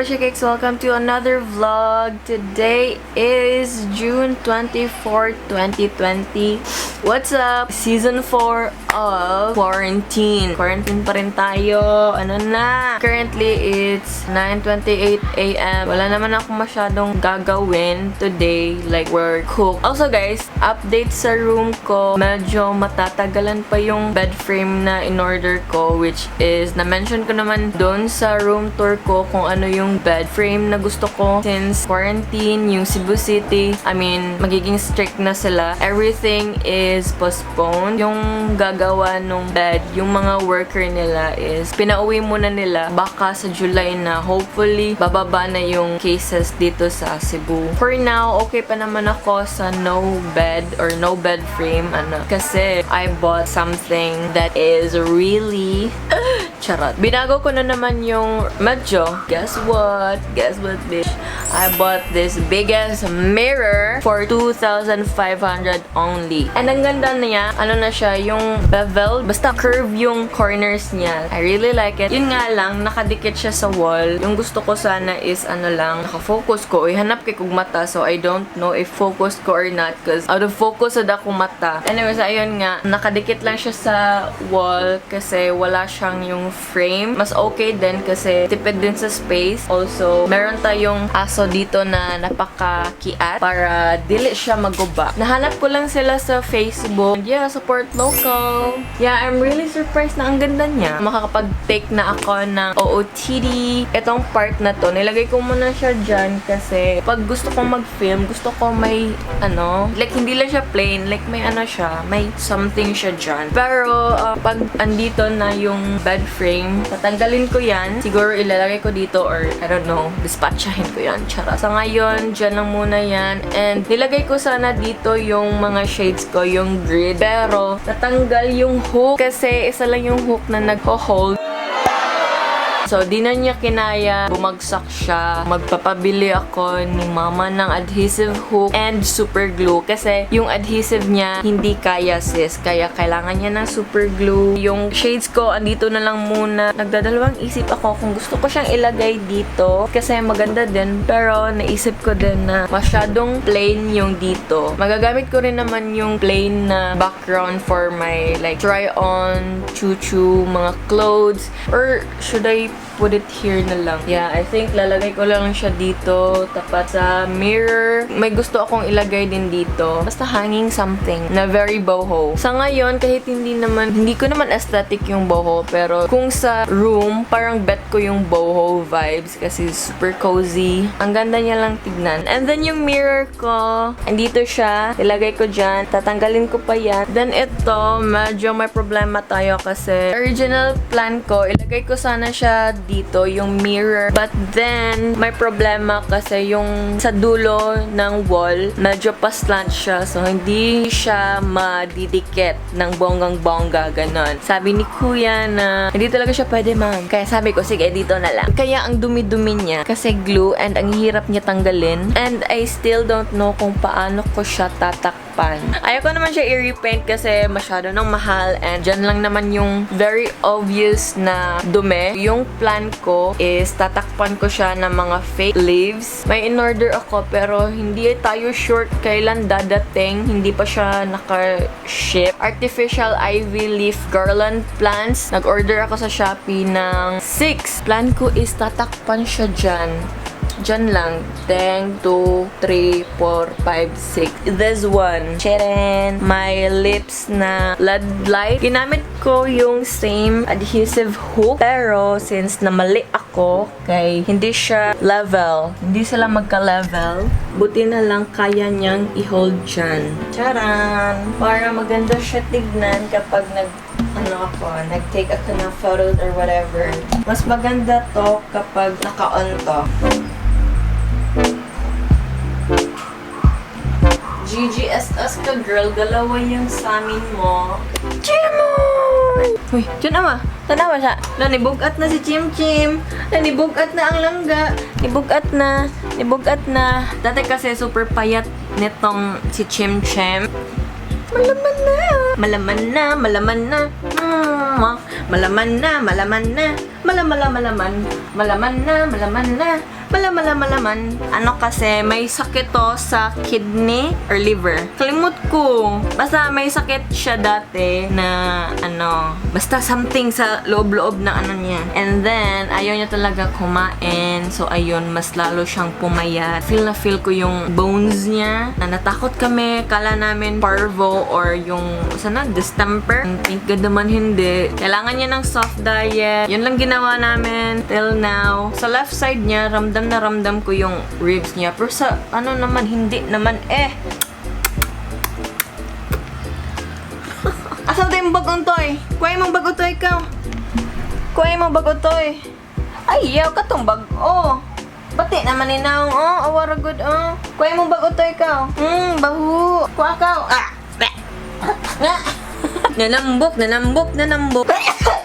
Kabashikicks, welcome to another vlog. Today is June 24, 2020. What's up? Season 4 of quarantine. Quarantine pa rin tayo. Ano na? Currently, it's 9:28 a.m. Wala naman ako masyadong gagawin today. Like, we're cooked. Also guys, update sa room ko. Medyo matatagalan pa yung bed frame na in-order ko, which is, na-mention ko naman doon sa room tour ko kung ano yung bed frame na gusto ko. Since quarantine, yung Cebu City, magiging strict na sila. Everything is postponed. Yung gagawa nung bed, yung mga worker nila is pinauwi muna nila. Baka sa July na, hopefully, bababa na yung cases dito sa Cebu. For now, okay pa naman ako sa no bed or no bed frame. Kasi I bought something that is really charot. Binago ko na naman yung medyo. Guess what? Guess what, bitch? I bought this biggest mirror for 2,500 only. And ang ganda niya, ano na siya, yung Bevelled. Basta curve yung corners niya. I really like it. Yun nga lang, nakadikit siya sa wall. Yung gusto ko sana is nakafocus ko. Hanap kay kong mata. So, I don't know if focused ko or not. Because out of focus sa akong mata. Anyways, ayun nga, nakadikit lang siya sa wall kasi wala siyang yung frame. Mas okay din kasi tipid din sa space. Also, meron tayong aso dito na napaka-kiat para dili siya maguba. Nahanap ko lang sila sa Facebook. Yeah, support local. Yeah, I'm really surprised na ang ganda niya. Makakapag-take na ako ng OOTD. Itong part na to, nilagay ko muna siya dyan kasi pag gusto kong mag-film, gusto ko may like hindi lang siya plain, like may may something siya dyan. Pero pag andito na yung bed frame, tatanggalin ko yan. Siguro ilalagay ko dito or I don't know, dispatchahin ko yan. Tsara. Sa ngayon, dyan lang muna yan. And nilagay ko sana dito yung mga shades ko, yung grid. Pero natanggal yung hook kasi isa lang yung hook na nagho-hold. So, di na niya kinaya. Bumagsak siya. Magpapabili ako ni mama ng adhesive hook and super glue. Kasi yung adhesive niya, hindi kaya sis. Kaya kailangan niya ng super glue. Yung shades ko, andito na lang muna. Nagdadalawang isip ako kung gusto ko siyang ilagay dito. Kasi maganda din. Pero naisip ko din na masyadong plain yung dito. Magagamit ko rin naman yung plain na background for my try-on, choo-choo, mga clothes. Or should I put it here na lang? Yeah, I think lalagay ko lang siya dito. Tapat sa mirror. May gusto akong ilagay din dito. Basta hanging something na very boho. Sa ngayon, kahit hindi ko naman aesthetic yung boho. Pero kung sa room, parang bet ko yung boho vibes. Kasi super cozy. Ang ganda niya lang tignan. And then yung mirror ko, andito siya. Ilagay ko dyan. Tatanggalin ko pa yan. Then ito, medyo may problema tayo kasi original plan ko, ilagay ko sana siya dito, yung mirror. But then, may problema kasi yung sa dulo ng wall, medyo pa-slant siya. So, hindi siya madidikit ng bonggang-bongga, ganon. Sabi ni Kuya na hindi talaga siya pwede, ma'am. Kaya sabi ko, sige, dito na lang. Kaya ang dumi-dumi niya kasi glue and ang hirap niya tanggalin. And I still don't know kung paano ko siya tatakpan. Ayoko naman siya i-repaint kasi masyado nang mahal and dyan lang naman yung very obvious na dumi. Yung plan ko is tatakpan ko siya ng mga fake leaves. May in-order ako pero hindi tayo sure kailan dadating. Hindi pa siya naka-ship. Artificial ivy leaf garland plants. Nag-order ako sa Shopee ng 6. Plan ko is tatakpan siya dyan. Diyan lang. 10, 2, 3, 4, 5, 6. This one. Charan! My lips na LED light. Ginamit ko yung same adhesive hook. Pero, since namali ako, hindi siya level. Hindi sila magka-level. Buti na lang kaya niyang i-hold dyan. Charan! Para maganda siya tignan kapag nag-take ako ng photos or whatever. Mas maganda to kapag naka-on to. GGSS ka, girl. Galawa yung samin mo. Chimon! Uy, dyan ama. Tanawa siya. Nibugat na si Chim Chim. Nibugat na ang langga. Nibugat na. Nibugat na. Dati kasi super payat nitong si Chim Chim. Malaman na. Malaman na. Malaman na. Malaman na, malaman na. Malaman. Malaman na, malaman na. Malaman. Ano kasi, may sakit to sa kidney or liver. Kalimut ko. Basta may sakit siya dati na basta something sa loob-loob na niya. And then, ayaw niya talaga kumain. So, ayun, mas lalo siyang pumayat. Feel ko yung bones niya. Natakot kami. Kala namin parvo or yung, distemper. Thank God naman hindi. Kailangan niya ng soft diet. Yun lang ginawa namin till now. Sa left side niya, ramdam ko yung ribs niya. Pero sa naman, hindi naman Asaw tayo mong bagong toy? Kuya mong bagong toy ka. Kuya mong bagong toy. Ay, yaw ka tong bag. Bati naman ninaw. Awara good. Kuya mong bagong toy ka. Bahu. Kuha ka. Nanambok.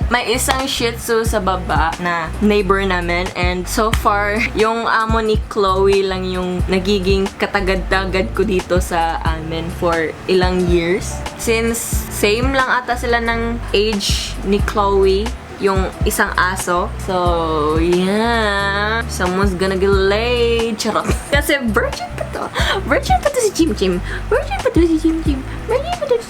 May isang Shih Tzu sa baba na neighbor namin, and so far, yung amo ni Chloe lang yung nagiging katagad-tagad ko dito sa amin for ilang years. Since same lang ata sila ng age ni Chloe, yung isang aso. So, yeah. Someone's gonna get laid. Charot. Kasi virgin pa to. Virgin pa to si Chim.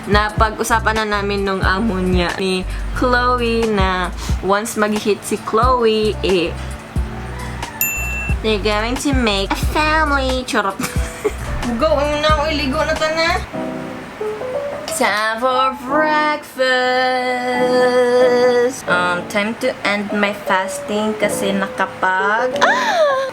Napag-usapan na namin nung amo niya ni Chloe na once mag-hit si Chloe, they're going to make a family. Charot. Going na, iligo na ta na. Time for breakfast. Time to end my fasting kasi nakapag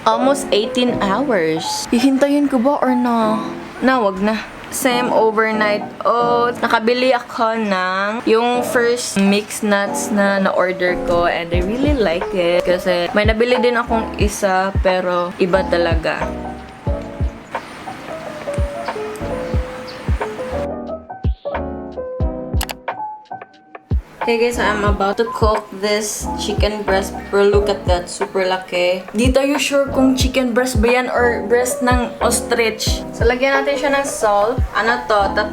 almost 18 hours. Hihintayin ko ba or no? Wag na. Same overnight oats. Nakabili ako ng yung first mixed nuts na na-order ko, and I really like it kasi may nabili din akong isa pero iba talaga. Hey guys, I'm about to cook this chicken breast, pero look at that, super laki. Di tayo sure kung chicken breast ba yan or breast ng ostrich. So, lagyan natin siya ng salt. 3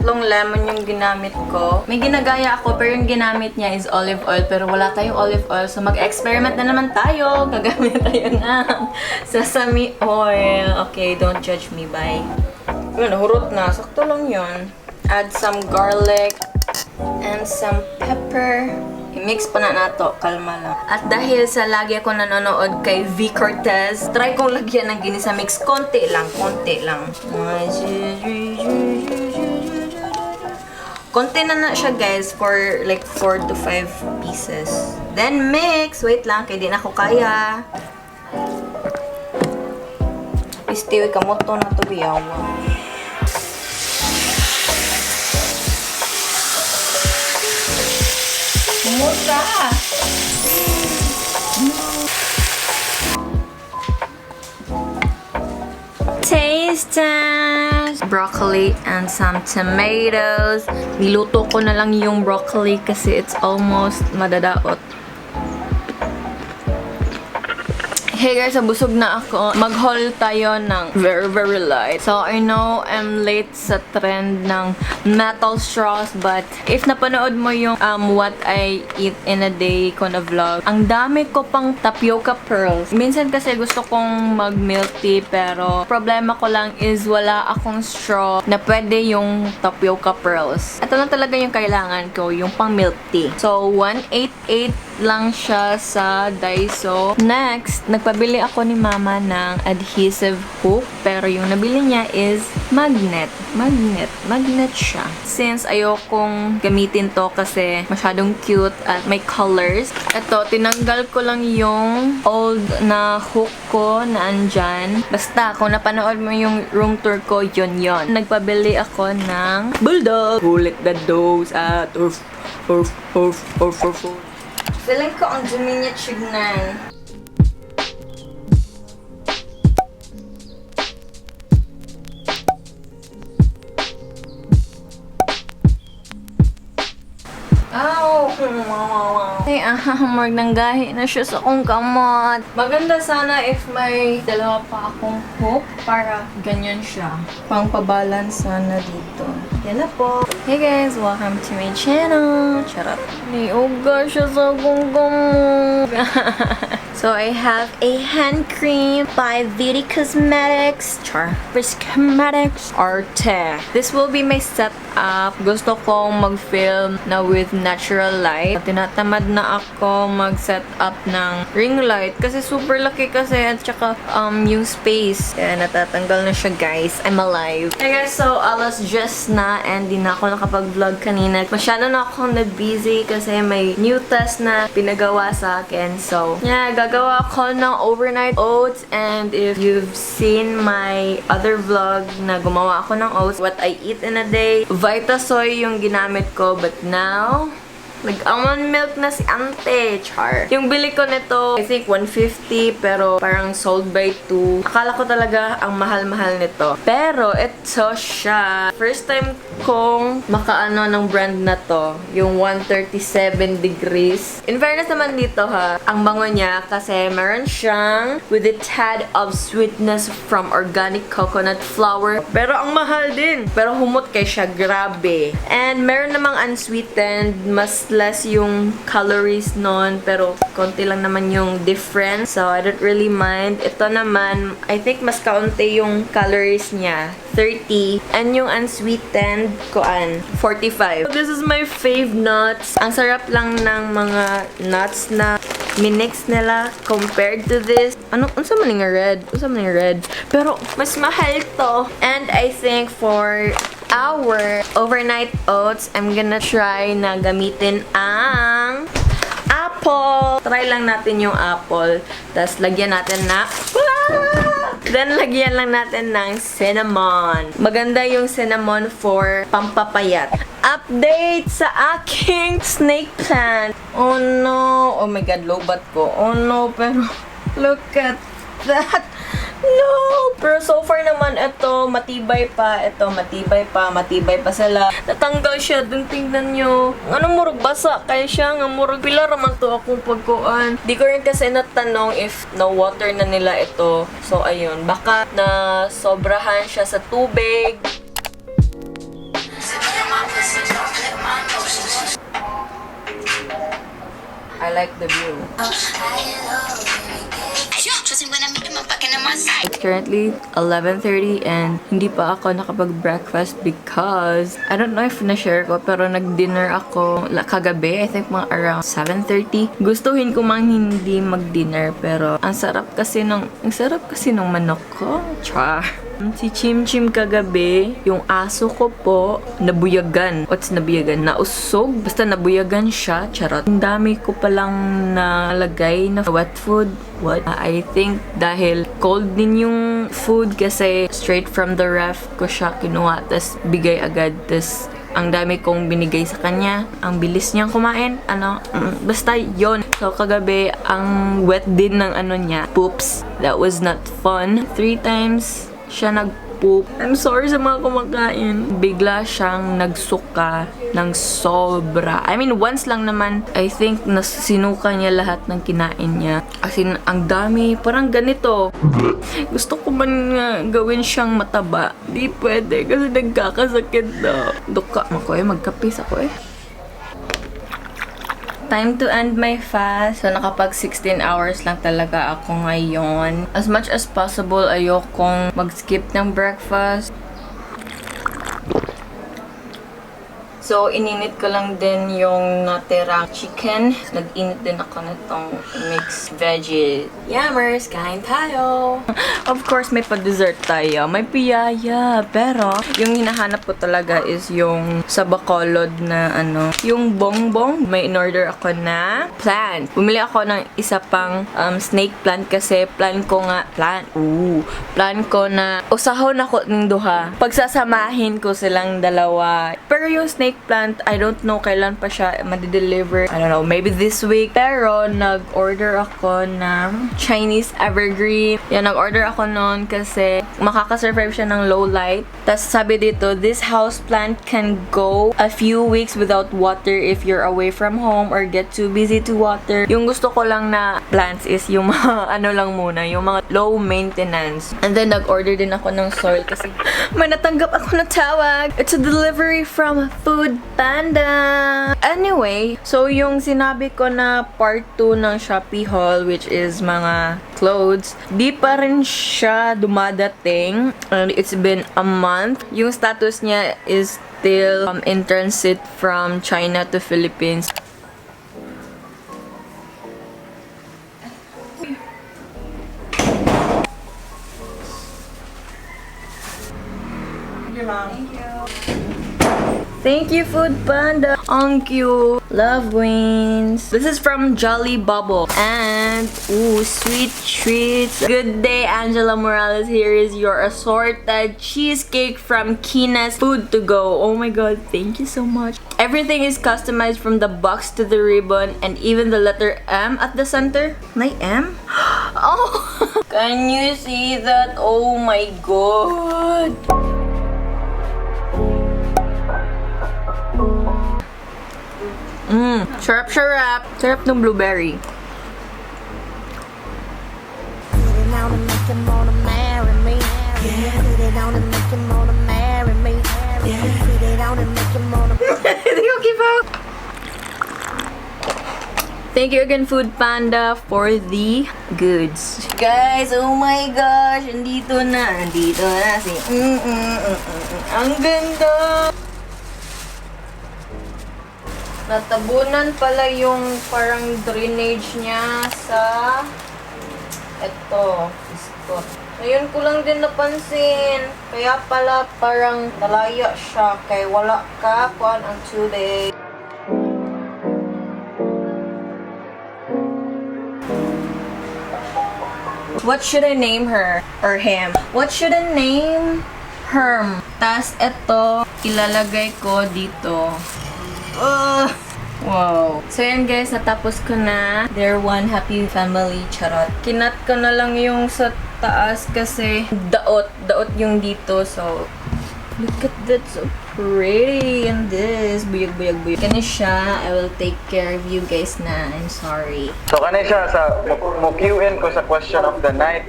lemon yung ginamit ko. May ginagaya ako, pero yung ginamit niya is olive oil, pero wala tayong olive oil. So, mag-experiment na naman tayo. Gagamit tayo ng sesame oil. Okay, don't judge me, bye. Nahurot na. Sakto lang yun. Add some garlic and some pepper. I-mix pa na nato, kalma lang. At dahil sa lagi ako nanonood kay V. Cortez, try kong lagyan ng ginisa mix. Konti lang. Konti na siya guys for like 4 to 5 pieces. Then mix. Wait lang, kaya di na ako kaya. Istiwi kamoto na to biyawa. Musa! Taste test! Broccoli and some tomatoes. Niluto ko na lang yung broccoli kasi it's almost madadaot. Hey guys, busog na ako. Mag-haul tayo ng very light. So, I know I'm late sa trend ng metal straws, but if napanood mo yung what I eat in a day ko na vlog, ang dami ko pang tapioca pearls. Minsan kasi gusto kong mag-milk tea, pero problema ko lang is wala akong straw na pwede yung tapioca pearls. Ito lang talaga yung kailangan ko, yung pang milk tea. So, 188 lang siya sa Daiso. Next, nagpabili ako ni mama ng adhesive hook, pero yung nabili niya is magnet siya. Since ayokong gamitin to kasi masyadong cute at may colors, ito, tinanggal ko lang yung old na hook ko na andyan. Basta, kung napanood mo yung room tour ko, yun. Nagpabili ako ng bulldog. Hulit the dose at feeling ko ang dumi niya chignan. Ay, marg nang gahi na siya sa akong kamot. Maganda sana if may dalawa pa akong hook para ganyan siya. Pang pabalance sana dito. Yan na po. Hey guys, welcome to my channel. Charot. May uga siya sa gunggong. So I have a hand cream by Beauty Cosmetics. Cosmetics Arte. This will be my setup. Gusto kong mag-film na with natural light. Tinatamad na ako mag-setup ng ring light kasi super laki kasi at saka yung space. Kaya natatanggal na siya guys. I'm alive. Hey guys, so alas just na and di na ako nakapag-vlog kanina. Masyado na akong na-busy kasi may new test na pinagawa sa akin. So, yeah, gagawa ako ng overnight oats and if you've seen my other vlog na gumawa ako ng oats, what I eat in a day, Vitasoy yung ginamit ko but now, almond milk na si ante, char. Yung bili ko nito, I think 150 pero parang sold by 2. Akala ko talaga ang mahal-mahal nito. Pero ito siya. First time kong makaano ng brand na to. Yung 137 degrees. In fairness naman dito ha, ang bango niya kasi meron siyang with a tad of sweetness from organic coconut flour. Pero ang mahal din. Pero humot kay siya, grabe. And meron namang unsweetened, mas less yung calories nun, pero konti lang naman yung difference. So, I don't really mind. Ito naman, I think mas kaunti yung calories niya. 30. And yung unsweetened, 45. This is my fave nuts. Ang sarap lang ng mga nuts na minix nila compared to this. Unsa man nga red? Unsa man nga red? Pero, mas mahal to. And I think for our overnight oats, I'm gonna try na gamitin ang apple. Try lang natin yung apple. Tapos, lagyan natin na then, lagyan lang natin ng cinnamon. Maganda yung cinnamon for pampapayat. Update sa aking snake plant. Oh no. Oh my god, low bat ko. Oh no, pero look at that. No! Pero so far naman, ito, matibay pa. Ito, matibay pa sila. Natanggal siya. Dun, tingnan nyo. Ano, murag basa kaya siya. Nga, murag pila raman to akong pagkuan. Di ko rin kasi natanong if na-water na nila ito. So, ayun. Baka na sobrahan siya sa tubig. I like the view. It's currently 11:30 and hindi pa ako nakapag-breakfast because I don't know if na-share ko pero nag-dinner ako kagabi. I think mga around 7:30. Gustuhin ko mang hindi mag-dinner pero ang sarap kasi ng manok ko. Char. Si Chim Chim kagabi, yung aso ko po, nabuyagan. What's nabuyagan? Nausog. Basta nabuyagan siya. Charot. Ang dami ko palang nalagay na wet food. What? I think dahil cold din yung food kasi straight from the ref ko siya kinuha. Tas bigay agad. Tas ang dami kong binigay sa kanya. Ang bilis niyang kumain. Basta yon. So, kagabi, ang wet din ng niya. Poops. That was not fun. 3 times siya nag-poop. I'm sorry sa mga kumakain. Bigla siyang nagsuka ng sobra. I mean, once lang naman, I think, sinuka niya lahat ng kinain niya. As in, ang dami. Parang ganito. Gusto ko man gawin siyang mataba. Di pwede kasi nagkakasakit na. Duka. Magkapis ako eh. Time to end my fast. So, nakapag 16 hours lang talaga ako ngayon. As much as possible, ayokong mag-skip ng breakfast. So, ininit ko lang din yung natirang chicken. Nag-init din ako nitong mixed veggie. Yummers! Kain tayo! Of course, may pa-dessert tayo. May piyaya. Pero, yung hinahanap ko talaga is yung sa Bacolod na yung bongbong. May in-order ako na plant. Bumili ako ng isa pang snake plant kasi plan ko na usahon ako ng duha. Pagsasamahin ko silang dalawa. Pero yung snake plant. I don't know kailan pa siya madi-deliver. I don't know, maybe this week. Pero nag-order ako ng Chinese evergreen. Yan, nag-order ako noon kasi makaka-survive siya ng low light. Tapos sabi dito, this house plant can go a few weeks without water if you're away from home or get too busy to water. Yung gusto ko lang na plants is yung mga ano lang muna, yung mga low maintenance. And then nag-order din ako ng soil kasi may natanggap ako na tawag. It's a delivery from Food Panda. Anyway, so yung sinabi ko na part 2 ng Shopee haul, which is mga clothes, di pa rin siya dumadating. And it's been a month. Yung status niya is still in transit from China to Philippines. Thank you. Thank you, Food Panda. Thank you. Love wins. This is from Jolly Bubble. And, ooh, sweet treats. Good day, Angela Morales. Here is your assorted cheesecake from Kina's Food to Go. Oh my god, thank you so much. Everything is customized from the box to the ribbon and even the letter M at the center. My M? Oh, can you see that? Oh my god. Syrup, syrup. Syrup ng blueberry. Thank you again, Food Panda, for the goods. Guys, oh my gosh, andito na si ang ganda. Natabunan pala yung parang drainage niya sa eto, iskot. Ngayon ko lang din napansin. Kaya pala parang talaya siya kay wala ka kuan ang tubig. What should I name her? Or him? What should I name Herm? Tas eto, ilalagay ko dito. Wow. So yan guys, natapos ko na. They're one happy family, charot. Kinat ko na lang yung sa taas kasi daot yung dito. So, look at that, so pretty. And this, buyag. Kani siya, I will take care of you guys na. I'm sorry. So kani siya sa mo-QN ko sa question of the night.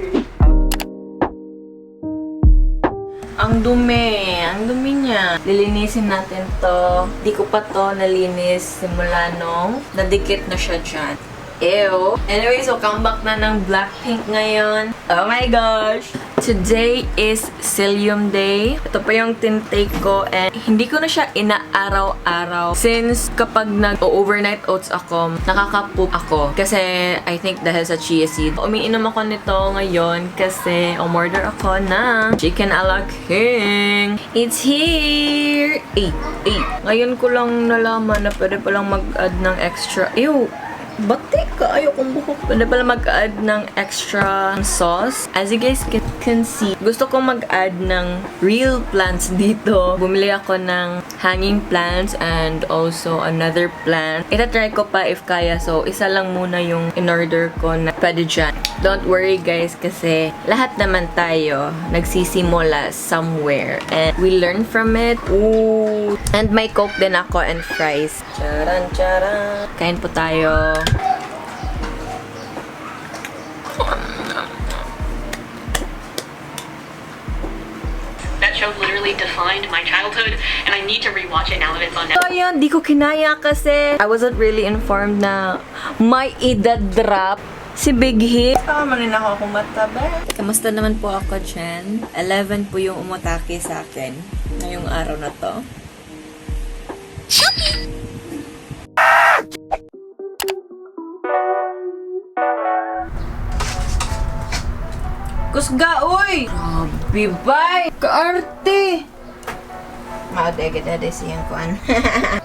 Ang dumi niya. Lilinisin natin to. Di ko pa to nalinis simula nung nadikit na siya dyan. Ew. Anyway, so comeback na ng Blackpink ngayon. Oh my gosh! Today is Psyllium Day. Ito pa yung tintake ko and hindi ko na siya inaaraw-araw. Since kapag nag-overnight oats ako, nakaka-poop ako. Kasi I think dahil sa chia seed. Umiinom ako nito ngayon kasi umorder ako ng Chicken a la King. It's here! 8. Ngayon ko lang nalaman na pwede palang mag-add ng extra. Ew! Batik ka! Ayokong buhok. Pwede pala mag-add ng extra sauce. As you guys can see, gusto kong mag-add ng real plants dito. Bumili ako ng hanging plants and also another plant. Itatry ko pa if kaya. So, isa lang muna yung in-order ko na pwede dyan. Don't worry guys kasi lahat naman tayo nagsisimula somewhere. And we learn from it. Ooh! And may Coke din ako and fries. Charan, charan. Kain po tayo. That show literally defined my childhood and I need to rewatch it now that it's on So Netflix. yun, di ko kinaya kasi I wasn't really informed na may idadrop si Big Hit. Tama rin ako kung mataba. Kamusta naman po ako dyan? 11 po yung umatake sa akin ngayong araw na to. Kusga, uy! Grabe, bay! Kaarte! Maudegedede siyang kuan.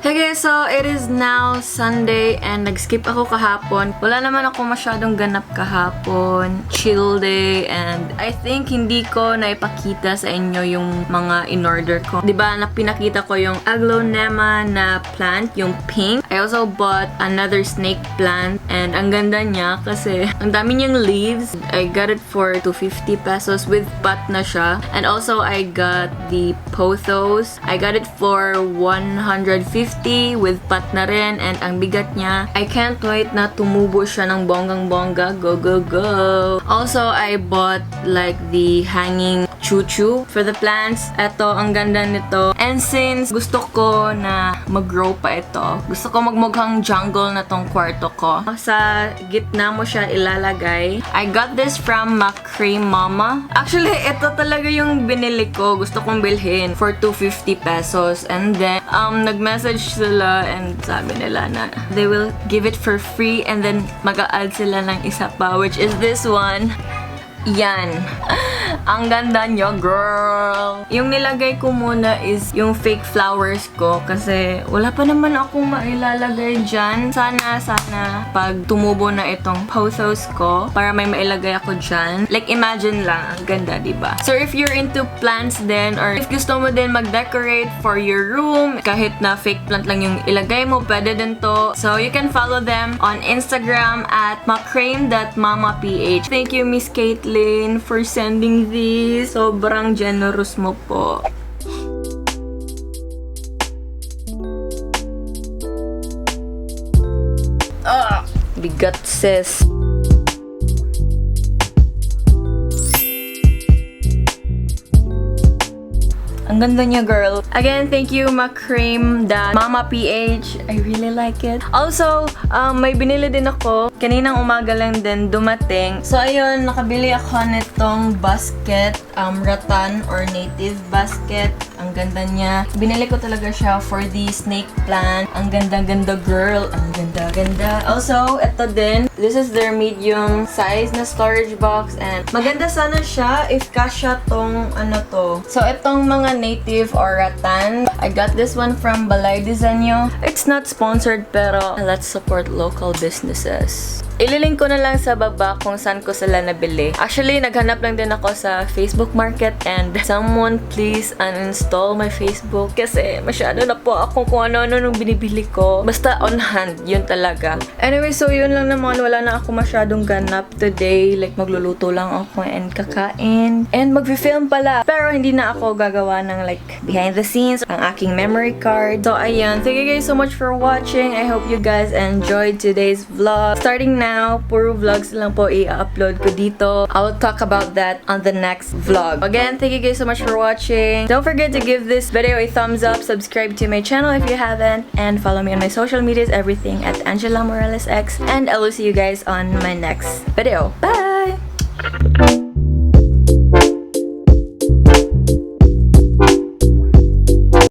Okay, so it is now Sunday and nag-skip ako kahapon. Wala naman ako masyadong ganap kahapon. Chill day and I think hindi ko naipakita sa inyo yung mga in-order ko. Diba, pinakita ko yung aglaonema na plant, yung pink. I also bought another snake plant and ang ganda niya kasi ang dami niyang leaves. I got it for 250 pesos with pot na siya. And also, I got the pothos. I got it for 150 with pot na rin and ang bigat niya. I can't wait na tumubo siya ng bonggang-bongga. Go, go, go! Also, I bought like the hanging chuchu for the plants. Ito, ang ganda nito. And since gusto ko na mag-grow pa ito, gusto ko magmukhang jungle na tong kwarto ko. Sa gitna mo siya ilalagay. I got this from Macrame.Mama. Actually, ito talaga yung binili ko. Gusto kong bilhin for 250 pesos. And then, nag-message sila and sabi nila na they will give it for free and then mag-a-add sila ng isa pa, which is this one. Yan. Ang ganda nyo, girl! Yung nilagay ko muna is yung fake flowers ko kasi wala pa naman akong mailalagay dyan. Sana pag tumubo na itong pothos ko para may mailagay ako dyan. Like, imagine lang. Ang ganda, diba? So, if you're into plants then or if gusto mo din mag-decorate for your room, kahit na fake plant lang yung ilagay mo, pwede din to. So, you can follow them on Instagram at Macrame.MamaPH. Thank you, Miss Caitlin, for sending this. Sobrang generous mo po. Bigat, sis. Ang ganda niya, girl. Again, thank you, Macrame.MamaPH. I really like it. Also, may binili din ako. Kaninang umaga lang din dumating. So, ayun, nakabili ako nitong basket. Rattan or native basket. Ang ganda niya. Binili ko talaga siya for the snake plant. Ang ganda-ganda, girl. Ang ganda-ganda. Also, ito din. This is their medium size na storage box. And maganda sana siya if kasya tong ano to. So, itong mga native or rattan. I got this one from Balay Disen. It's not sponsored pero let's support local businesses. Ililink ko na lang sa baba kung saan ko sila nabili. Actually, naghanap lang din ako sa Facebook Market and someone please uninstall my Facebook kasi masyado na po ako kung ano-ano nung binibili ko. Basta on hand, yun talaga. Anyway, so yun lang naman. Wala na ako masyadong ganap today. Like, magluluto lang ako and kakain. And mag-film pala. Pero hindi na ako gagawa ng like behind the scenes, ang aking memory card. So, ayan. Thank you guys so much for watching. I hope you guys enjoyed today's vlog. Starting now, puro vlogs lang po i-upload ko dito. I will talk about that on the next vlog. Again, thank you guys so much for watching. Don't forget to give this video a thumbs up, subscribe to my channel if you haven't, and follow me on my social medias, everything at AngelaDymorales. And I will see you guys on my next video. Bye!